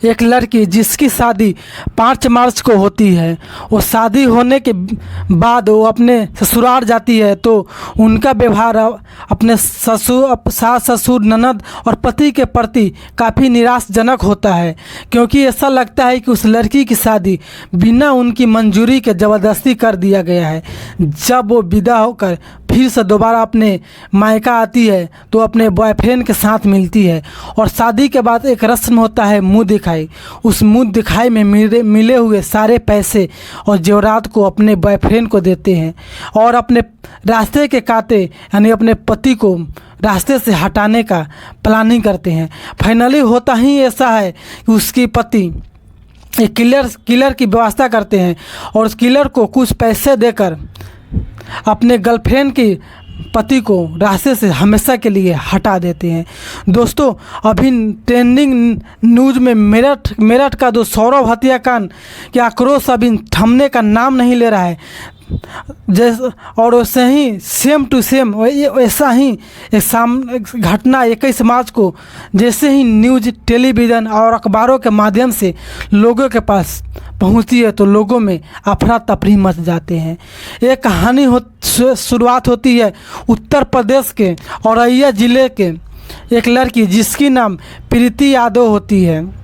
एक लड़की जिसकी शादी 5 मार्च को होती है, वो शादी होने के बाद वो अपने ससुराल जाती है तो उनका व्यवहार अपने सास ससुर ननद और पति के प्रति काफ़ी निराशाजनक होता है, क्योंकि ऐसा लगता है कि उस लड़की की शादी बिना उनकी मंजूरी के ज़बरदस्ती कर दिया गया है। जब वो विदा होकर फिर से दोबारा अपने मायका आती है तो अपने बॉयफ्रेंड के साथ मिलती है और शादी के बाद एक रस्म होता है मुंह दिखाई। उस मुंह दिखाई में मिले हुए सारे पैसे और जेवरात को अपने बॉयफ्रेंड को देते हैं और अपने रास्ते के कांटे यानी अपने पति को रास्ते से हटाने का प्लानिंग करते हैं। फाइनली होता ही ऐसा है कि उसकी पति एक किलर की व्यवस्था करते हैं और उस किलर को कुछ पैसे देकर अपने गर्लफ्रेंड की पति को रास्ते से हमेशा के लिए हटा देते हैं। दोस्तों, अभी ट्रेंडिंग न्यूज़ में मेरठ का जो सौरभ हत्याकांड के आक्रोश अभी थमने का नाम नहीं ले रहा है। जैसे और वैसे ही सेम टू सेम ऐसा ही एक घटना 21 मार्च को जैसे ही न्यूज़ टेलीविज़न और अखबारों के माध्यम से लोगों के पास पहुंचती है तो लोगों में अफरा तफरी मच जाते हैं। ये कहानी शुरुआत होती है उत्तर प्रदेश के औरैया ज़िले के एक लड़की जिसकी नाम प्रीति यादव होती है।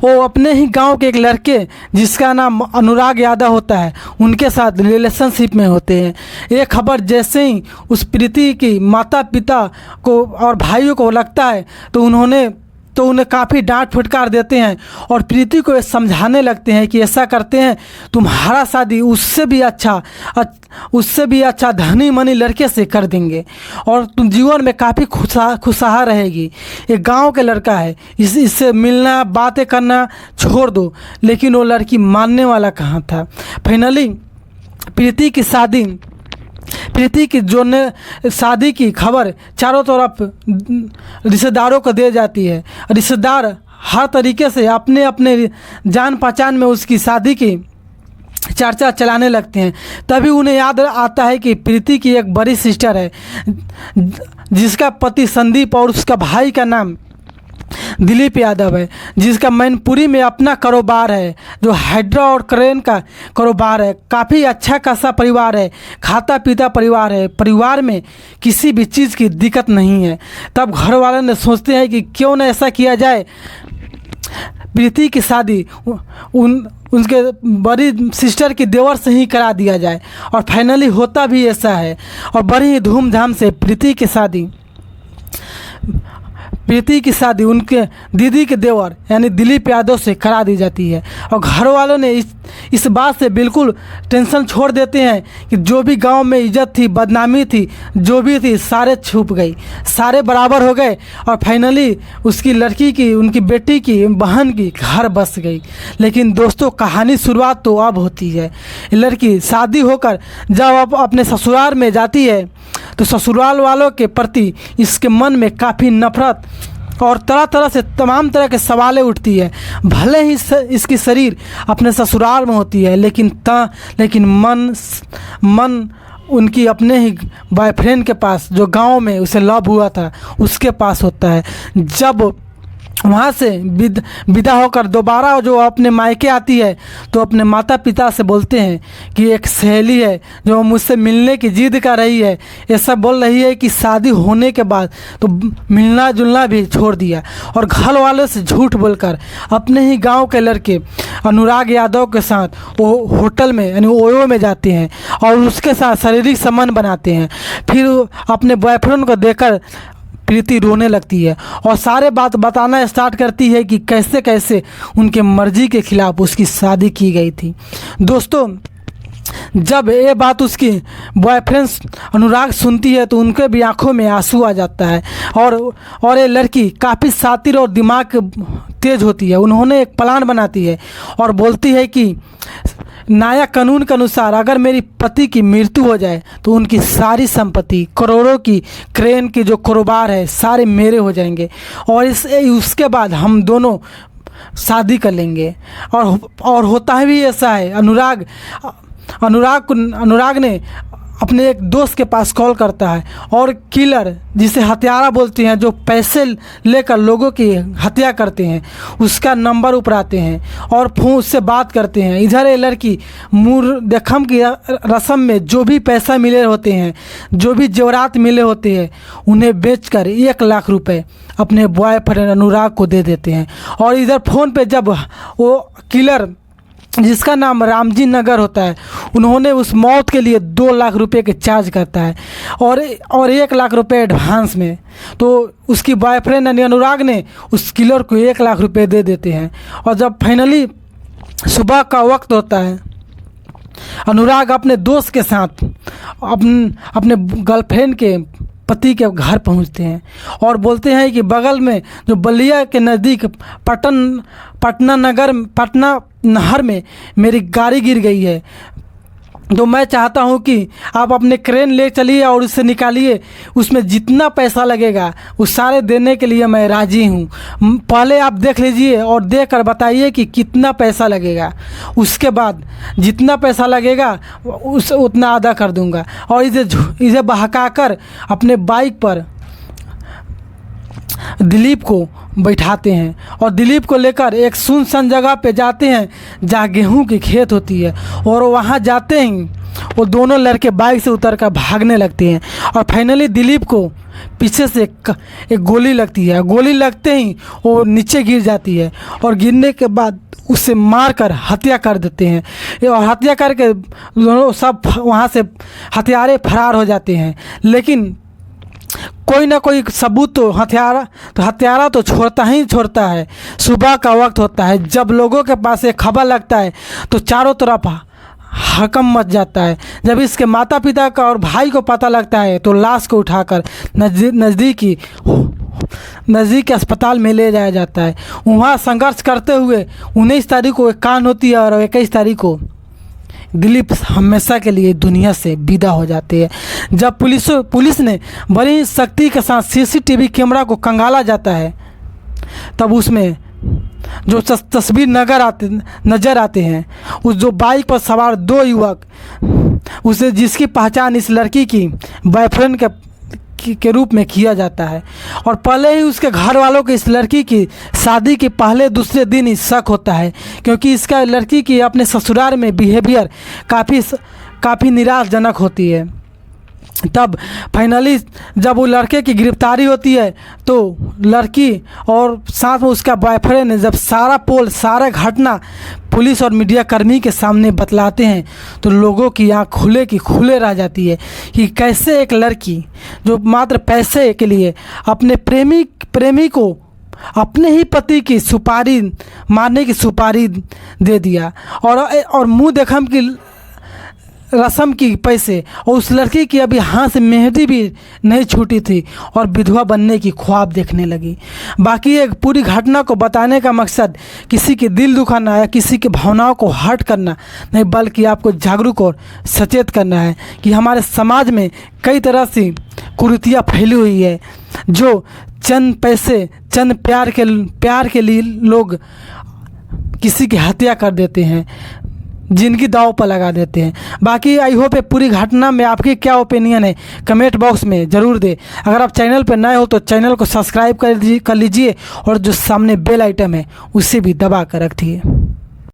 वो अपने ही गांव के एक लड़के जिसका नाम अनुराग यादव होता है उनके साथ रिलेशनशिप में होते हैं। ये खबर जैसे ही उस प्रीति की माता पिता को और भाइयों को लगता है तो उन्हें काफ़ी डांट फटकार देते हैं और प्रीति को समझाने लगते हैं कि ऐसा करते हैं तुम्हारा शादी उससे भी अच्छा धनी मनी लड़के से कर देंगे और तुम जीवन में काफ़ी खुशहाल रहेगी। एक गांव के लड़का है, इससे मिलना बातें करना छोड़ दो, लेकिन वो लड़की मानने वाला कहाँ था। फाइनली प्रीति की शादी की खबर चारों तरफ रिश्तेदारों को दे जाती है। रिश्तेदार हर तरीके से अपने जान पहचान में उसकी शादी की चर्चा चलाने लगते हैं। तभी उन्हें याद आता है कि प्रीति की एक बड़ी सिस्टर है जिसका पति संदीप और उसका भाई का नाम दिलीप यादव है, जिसका मैनपुरी में अपना कारोबार है जो हाइड्रा और क्रेन का कारोबार है। काफ़ी अच्छा खासा परिवार है, खाता पीता परिवार है, परिवार में किसी भी चीज़ की दिक्कत नहीं है। तब घर वालों ने सोचते हैं कि क्यों न ऐसा किया जाए, प्रीति की शादी उनके बड़ी सिस्टर की देवर से ही करा दिया जाए। और फाइनली होता भी ऐसा है और बड़ी ही धूमधाम से प्रीति की शादी उनके दीदी के देवर यानी दिलीप यादव से करा दी जाती है। और घर वालों ने इस बात से बिल्कुल टेंशन छोड़ देते हैं कि जो भी गांव में इज्जत थी, बदनामी थी, जो भी थी, सारे छुप गई, सारे बराबर हो गए। और फाइनली उसकी लड़की की, उनकी बेटी की, बहन की घर बस गई। लेकिन दोस्तों, कहानी शुरुआत तो अब होती है। लड़की शादी होकर जब अपने ससुराल में जाती है तो ससुराल वालों के प्रति इसके मन में काफ़ी नफरत और तरह तरह से तमाम तरह के सवालें उठती है। भले ही इसकी शरीर अपने ससुराल में होती है लेकिन मन उनकी अपने ही बॉयफ्रेंड के पास, जो गांव में उसे लव हुआ था, उसके पास होता है। जब वहाँ से विदा होकर दोबारा जो अपने मायके आती है तो अपने माता पिता से बोलते हैं कि एक सहेली है जो मुझसे मिलने की जिद कर रही है। ऐसा बोल रही है कि शादी होने के बाद तो मिलना जुलना भी छोड़ दिया और घर वालों से झूठ बोलकर अपने ही गांव के लड़के अनुराग यादव के साथ वो होटल में यानी ओयो में जाते हैं और उसके साथ शारीरिक संबंध बनाते हैं। फिर अपने बॉयफ्रेंड को देखकर प्रीति रोने लगती है और सारे बात बताना स्टार्ट करती है कि कैसे कैसे उनके मर्जी के खिलाफ उसकी शादी की गई थी। दोस्तों, जब ये बात उसकी बॉयफ्रेंड अनुराग सुनती है तो उनके भी आंखों में आंसू आ जाता है और ये लड़की काफ़ी शातिर और दिमाग तेज होती है। उन्होंने एक प्लान बनाती है और बोलती है कि नया कानून के अनुसार अगर मेरी पति की मृत्यु हो जाए तो उनकी सारी संपत्ति, करोड़ों की क्रेन की जो कारोबार है, सारे मेरे हो जाएंगे और उसके बाद हम दोनों शादी कर लेंगे। और होता भी ऐसा है। अनुराग ने अपने एक दोस्त के पास कॉल करता है और किलर, जिसे हत्यारा बोलते हैं, जो पैसे लेकर लोगों की हत्या करते हैं, उसका नंबर उपराते हैं और फोन उससे बात करते हैं। इधर ये लड़की मुँह देखम की रस्म में जो भी पैसा मिले होते हैं, जो भी जेवरात मिले होते हैं, उन्हें बेचकर 1 लाख रुपए अपने बॉयफ्रेंड अनुराग को दे देते हैं। और इधर फ़ोन पे जब वो किलर, जिसका नाम रामजी नगर होता है, उन्होंने उस मौत के लिए 2 लाख रुपए के चार्ज करता है और 1 लाख रुपए एडवांस में। तो उसकी बॉयफ्रेंड यानी अनुराग ने उस किलर को 1 लाख रुपए दे देते हैं। और जब फाइनली सुबह का वक्त होता है, अनुराग अपने दोस्त के साथ अपने गर्लफ्रेंड के पति के घर पहुंचते हैं और बोलते हैं कि बगल में जो बलिया के नज़दीक पटना नहर में मेरी गाड़ी गिर गई है, तो मैं चाहता हूं कि आप अपने क्रेन ले चलिए और उससे निकालिए, उसमें जितना पैसा लगेगा उस सारे देने के लिए मैं राज़ी हूं। पहले आप देख लीजिए और देख कर बताइए कि कितना पैसा लगेगा, उसके बाद जितना पैसा लगेगा उतना अदा कर दूंगा। और इसे बहकाकर अपने बाइक पर दिलीप को बैठाते हैं और दिलीप को लेकर एक सुनसान जगह पे जाते हैं जहाँ गेहूं की खेत होती है। और वहाँ जाते ही वो दोनों लड़के बाइक से उतर कर भागने लगते हैं और फाइनली दिलीप को पीछे से एक गोली लगती है। गोली लगते ही वो नीचे गिर जाती है और गिरने के बाद उसे मारकर हत्या कर देते हैं। और हत्या करके दोनों सब वहाँ से हत्यारे फरार हो जाते हैं। लेकिन कोई ना कोई सबूत तो हत्यारा तो छोड़ता ही छोड़ता है। सुबह का वक्त होता है, जब लोगों के पास एक खबर लगता है तो चारों तरफ हकम मच जाता है। जब इसके माता पिता का और भाई को पता लगता है तो लाश को उठाकर नज़दीकी अस्पताल में ले जाया जाता है। वहाँ संघर्ष करते हुए 19 तारीख को एक कांड होती है और 21 तारीख को दिलीप हमेशा के लिए दुनिया से विदा हो जाते हैं। जब पुलिस ने बड़ी शक्ति के साथ सीसीटीवी कैमरा को खंगाला जाता है, तब उसमें जो तस्वीर नज़र आते हैं, उस जो बाइक पर सवार 2 युवक, उसे जिसकी पहचान इस लड़की की बॉयफ्रेंड के रूप में किया जाता है। और पहले ही उसके घर वालों को इस लड़की की शादी के पहले दूसरे दिन ही शक होता है, क्योंकि इसका लड़की की अपने ससुराल में बिहेवियर काफ़ी निराशजनक होती है। तब फाइनली जब वो लड़के की गिरफ्तारी होती है तो लड़की और साथ में उसका बॉयफ्रेंड जब सारा घटना पुलिस और मीडिया कर्मी के सामने बतलाते हैं तो लोगों की आँख खुले रह जाती है कि कैसे एक लड़की जो मात्र पैसे के लिए अपने प्रेमी को अपने ही पति की मारने की सुपारी दे दिया और मुँह देखम की रस्म की पैसे, और उस लड़की की अभी हाथ से मेहंदी भी नहीं छूटी थी और विधवा बनने की ख्वाब देखने लगी। बाकी एक पूरी घटना को बताने का मकसद किसी के दिल दुखाना या किसी के भावनाओं को हर्ट करना नहीं, बल्कि आपको जागरूक और सचेत करना है कि हमारे समाज में कई तरह से कुरीतियाँ फैली हुई है, जो चंद पैसे चंद प्यार के लिए लोग किसी की हत्या कर देते हैं, जिनकी दाव पर लगा देते हैं। बाकी आई होप पूरी घटना में आपकी क्या ओपिनियन है, कमेंट बॉक्स में ज़रूर दे। अगर आप चैनल पर नए हो तो चैनल को सब्सक्राइब कर लीजिए और जो सामने बेल आइटम है उसे भी दबा कर रखिए।